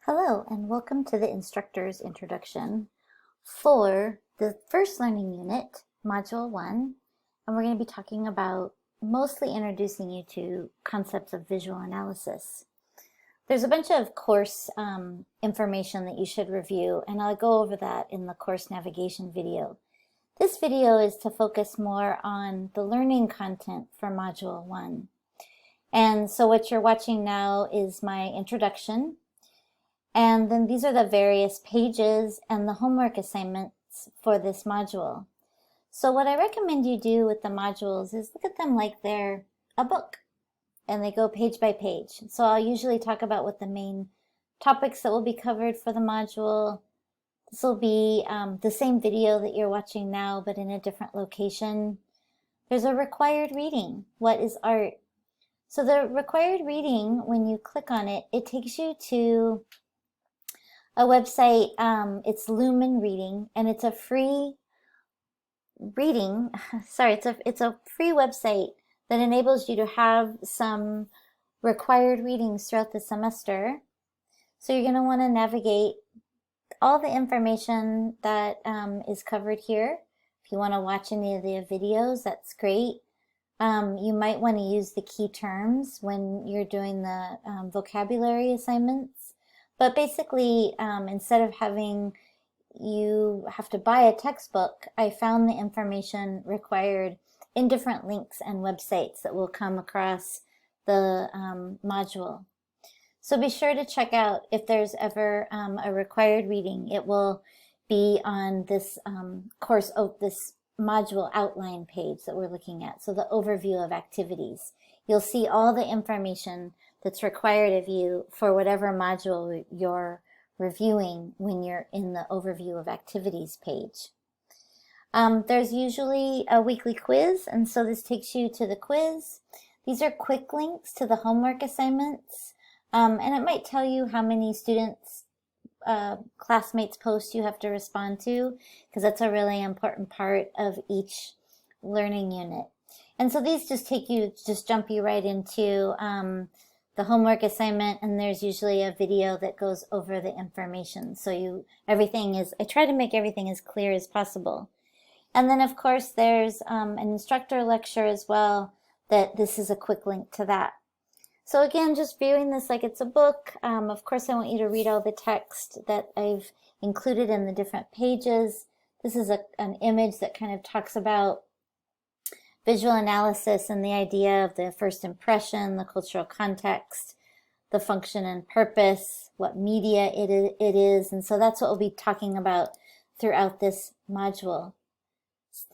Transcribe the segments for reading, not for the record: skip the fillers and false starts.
Hello, and welcome to the instructor's introduction for the first learning unit, Module 1, and we're going to be talking about mostly introducing you to concepts of visual analysis. There's a bunch of course information that you should review, and I'll go over that in the course navigation video. This video is to focus more on the learning content for Module 1. And so what you're watching now is my introduction. And then these are the various pages and the homework assignments for this module. So what I recommend you do with the modules is look at them like they're a book and they go page by page. So I'll usually talk about what the main topics that will be covered for the module. This will be the same video that you're watching now, but in a different location. There's a required reading. What is art? So the required reading, when you click on it, it takes you to a website. It's Lumen Reading, and it's a free reading. Sorry, it's a free website that enables you to have some required readings throughout the semester. So you're going to want to navigate all the information that is covered here. If you want to watch any of the videos, that's great. You might want to use the key terms when you're doing the vocabulary assignments. But basically, instead of having you have to buy a textbook, I found the information required in different links and websites that will come across the module. So be sure to check out if there's ever a required reading. It will be on this this module outline page that we're looking at. So the overview of activities. You'll see all the information that's required of you for whatever module you're reviewing when you're in the overview of activities page. There's usually a weekly quiz, and so this takes you to the quiz. These are quick links to the homework assignments, and it might tell you how many students, classmates posts you have to respond to, because that's a really important part of each learning unit. And so these just jump you right into the homework assignment, and there's usually a video that goes over the information. So I try to make everything as clear as possible. And then of course there's an instructor lecture as well, that this is a quick link to that. So again, just viewing this like it's a book. Of course I want you to read all the text that I've included in the different pages. This is an image that kind of talks about visual analysis and the idea of the first impression, the cultural context, the function and purpose, what media it is. And so that's what we'll be talking about throughout this module.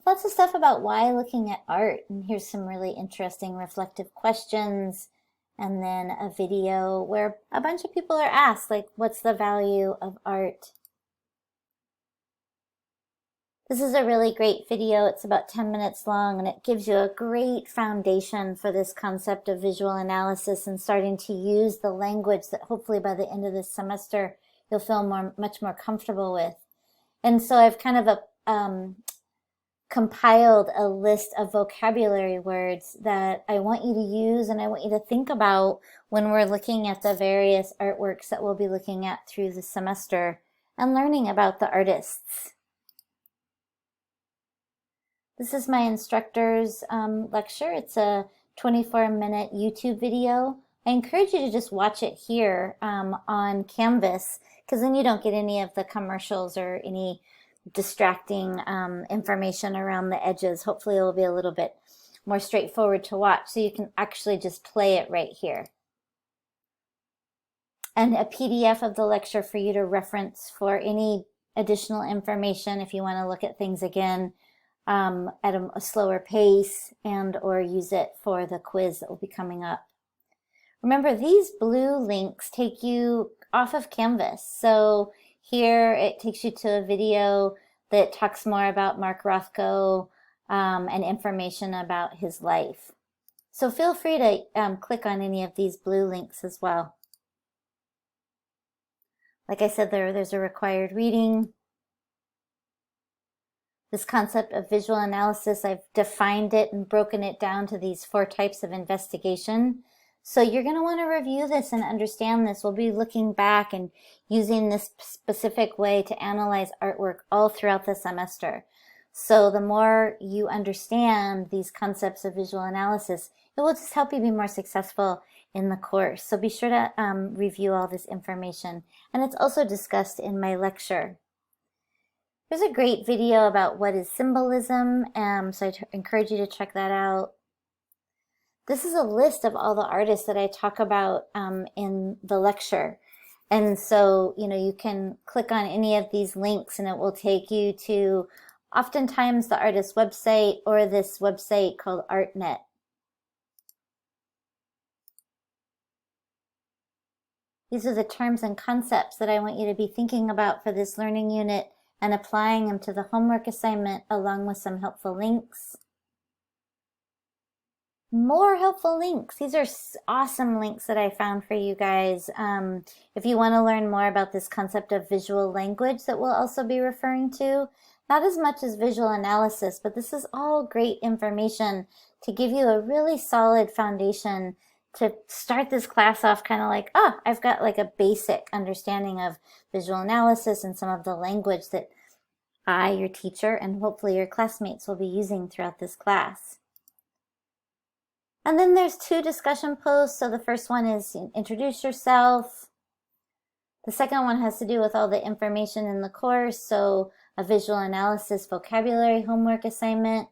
Lots of stuff about why looking at art. And here's some really interesting reflective questions. And then a video where a bunch of people are asked, like, what's the value of art? This is a really great video. It's about 10 minutes long, and it gives you a great foundation for this concept of visual analysis and starting to use the language that hopefully by the end of this semester you'll feel much more comfortable with. And so I've kind of compiled a list of vocabulary words that I want you to use and I want you to think about when we're looking at the various artworks that we'll be looking at through the semester and learning about the artists. This is my instructor's lecture. It's a 24-minute YouTube video. I encourage you to just watch it here on Canvas, because then you don't get any of the commercials or any distracting information around the edges. Hopefully it will be a little bit more straightforward to watch, so you can actually just play it right here. And a PDF of the lecture for you to reference for any additional information if you want to look at things again at a slower pace, and or use it for the quiz that will be coming up. Remember, these blue links take you off of Canvas. So here it takes you to a video that talks more about Mark Rothko and information about his life. So feel free to click on any of these blue links as well. Like I said, there's a required reading. This concept of visual analysis, I've defined it and broken it down to these 4 types of investigation. So you're going to want to review this and understand this. We'll be looking back and using this specific way to analyze artwork all throughout the semester. So the more you understand these concepts of visual analysis, it will just help you be more successful in the course. So be sure to review all this information. And it's also discussed in my lecture. There's a great video about what is symbolism, so I encourage you to check that out. This is a list of all the artists that I talk about in the lecture. And so, you can click on any of these links and it will take you to oftentimes the artist's website or this website called ArtNet. These are the terms and concepts that I want you to be thinking about for this learning unit and applying them to the homework assignment along with some helpful links. More helpful links. These are awesome links that I found for you guys. If you want to learn more about this concept of visual language that we'll also be referring to, not as much as visual analysis, but this is all great information to give you a really solid foundation to start this class off kind of like, I've got like a basic understanding of visual analysis and some of the language that I, your teacher, and hopefully your classmates will be using throughout this class. And then there's 2 discussion posts. So the first one is introduce yourself. The second one has to do with all the information in the course. So a visual analysis vocabulary homework assignment.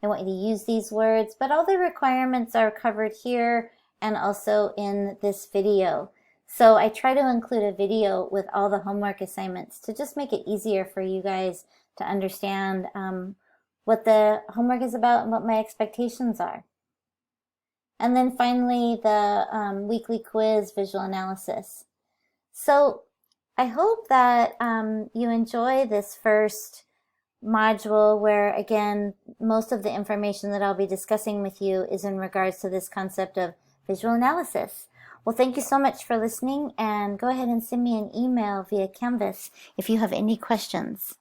I want you to use these words, but all the requirements are covered here and also in this video. So I try to include a video with all the homework assignments to just make it easier for you guys to understand what the homework is about and what my expectations are. And then finally, the weekly quiz, visual analysis. So I hope that you enjoy this first module where, again, most of the information that I'll be discussing with you is in regards to this concept of visual analysis. Well, thank you so much for listening, and go ahead and send me an email via Canvas if you have any questions.